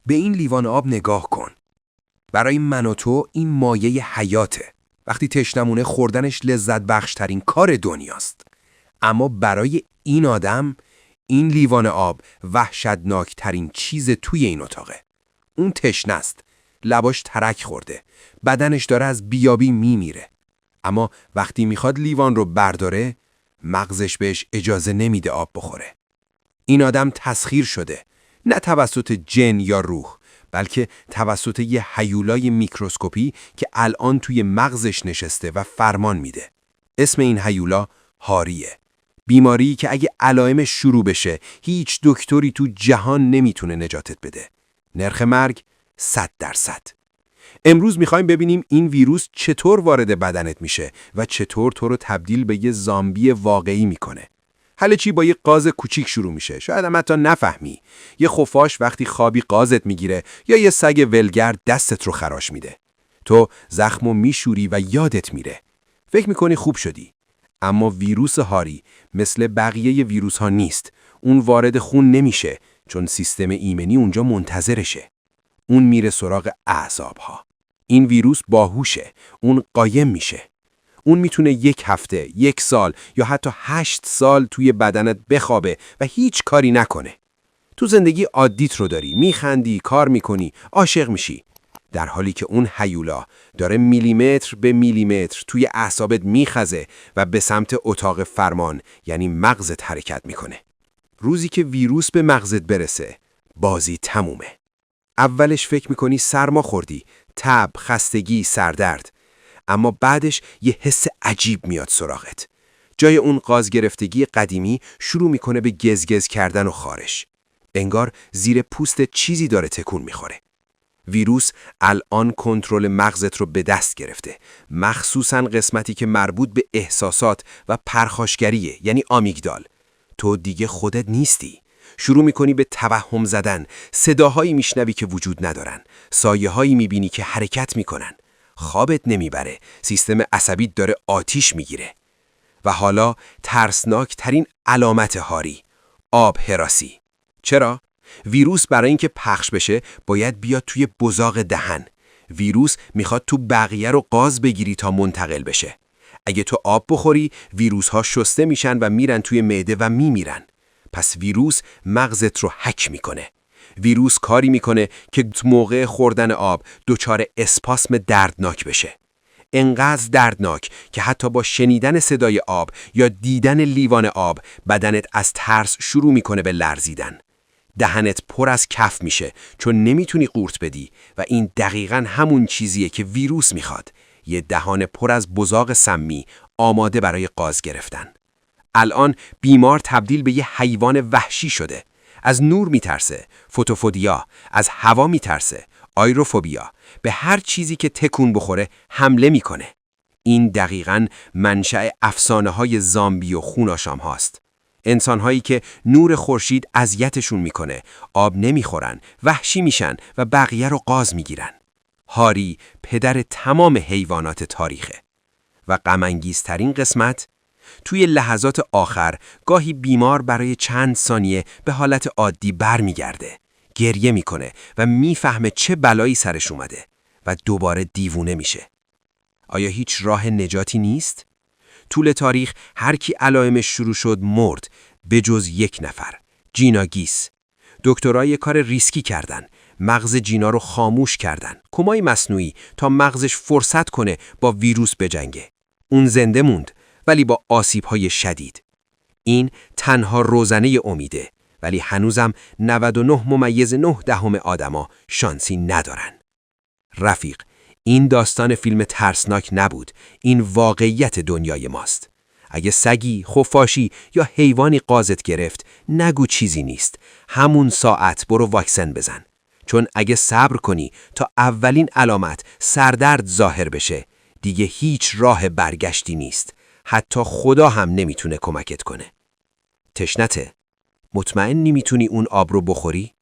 به این لیوان آب نگاه کن. برای من و تو این مایه حیاته. وقتی تشنمونه خوردنش لذت بخشترین کار دنیاست. اما برای این آدم این لیوان آب وحشتناکترین چیز توی این اتاقه. اون تشنه است. لباش ترک خورده. بدنش داره از بیابی میمیره. اما وقتی میخواد لیوان رو برداره، مغزش بهش اجازه نمیده آب بخوره. این آدم تسخیر شده. نه توسط جن یا روح، بلکه توسط یه هیولای میکروسکوپی که الان توی مغزش نشسته و فرمان میده. اسم این هیولا هاریه. بیماری که اگه علائمش شروع بشه هیچ دکتری تو جهان نمیتونه نجاتت بده. نرخ مرگ 100%. امروز میخوایم ببینیم این ویروس چطور وارد بدنت میشه و چطور تو رو تبدیل به یه زامبی واقعی میکنه. حالا چی با یه قاز کوچیک شروع میشه، شاید هم حتی نفهمی. یه خفاش وقتی خوابی قازت میگیره یا یه سگ ولگرد دستت رو خراش میده. تو زخمو میشوری و یادت میره. فکر میکنی خوب شدی. اما ویروس هاری مثل بقیه ویروس ها نیست. اون وارد خون نمیشه چون سیستم ایمنی اونجا منتظرشه. اون میره سراغ اعصاب ها. این ویروس باهوشه. اون قایم میشه. اون میتونه 1 هفته، 1 سال یا حتی 8 سال توی بدنت بخوابه و هیچ کاری نکنه. تو زندگی عادیت رو داری، میخندی، کار میکنی، عاشق میشی. در حالی که اون هیولا داره میلیمتر به میلیمتر توی اعصابت میخزه و به سمت اتاق فرمان یعنی مغزت حرکت میکنه. روزی که ویروس به مغزت برسه، بازی تمومه. اولش فکر میکنی سرما خوردی، تب، خستگی، سردرد. اما بعدش یه حس عجیب میاد سراغت. جای اون قاز گرفتگی قدیمی شروع میکنه به گزگز کردن و خارش. انگار زیر پوست چیزی داره تکون میخوره. ویروس الان کنترل مغزت رو به دست گرفته، مخصوصاً قسمتی که مربوط به احساسات و پرخاشگریه، یعنی آمیگدال. تو دیگه خودت نیستی. شروع میکنی به توهم زدن، صداهایی میشنوی که وجود ندارن، سایه‌هایی میبینی که حرکت میکنن. خوابت نمیبره، سیستم عصبی داره آتیش میگیره. و حالا ترسناک ترین علامت هاری، آب هراسی. چرا؟ ویروس برای اینکه پخش بشه باید بیاد توی بزاق دهن. ویروس میخواد تو بقیه رو قاز بگیری تا منتقل بشه. اگه تو آب بخوری، ویروس ها شسته میشن و میرن توی معده و میمیرن. پس ویروس مغزت رو هک میکنه. ویروس کاری میکنه که موقع خوردن آب دچار اسپاسم دردناک بشه. انقدر دردناک که حتی با شنیدن صدای آب یا دیدن لیوان آب بدنت از ترس شروع میکنه به لرزیدن. دهنت پر از کف میشه چون نمیتونی قورت بدی و این دقیقاً همون چیزیه که ویروس میخواد. یه دهان پر از بزاق سمی آماده برای قاز گرفتن. الان بیمار تبدیل به یه حیوان وحشی شده. از نور میترسه، فوتوفوبیا، از هوا میترسه، آیروفوبیا، به هر چیزی که تکون بخوره حمله میکنه. این دقیقاً منشأ افسانه‌های زامبی و خوناشام هاست. انسان‌هایی که نور خورشید اذیتشون میکنه، آب نمیخورن، وحشی میشن و بقیه رو قاز میگیرن. هاری پدر تمام حیوانات تاریخه. و غم‌انگیزترین قسمت، توی لحظات آخر گاهی بیمار برای چند ثانیه به حالت عادی برمیگرده. گریه میکنه و میفهمه چه بلایی سرش اومده و دوباره دیوونه میشه. آیا هیچ راه نجاتی نیست؟ طول تاریخ هر کی علائمش شروع شد مرد به جز 1 نفر، جینا گیس. دکترها یه کار ریسکی کردن. مغز جینا رو خاموش کردن. کمای مصنوعی تا مغزش فرصت کنه با ویروس بجنگه. اون زنده موند ولی با آسیب‌های شدید. این تنها روزنه امیده، ولی هنوزم 99.9 آدما شانسی ندارن. رفیق، این داستان فیلم ترسناک نبود، این واقعیت دنیای ماست. اگه سگی، خفاشی یا حیوانی قازت گرفت، نگو چیزی نیست. همون ساعت برو واکسن بزن. چون اگه صبر کنی تا اولین علامت سردرد ظاهر بشه، دیگه هیچ راه برگشتی نیست. حتی خدا هم نمیتونه کمکت کنه. تشنته؟ مطمئنی میتونی اون آب رو بخوری؟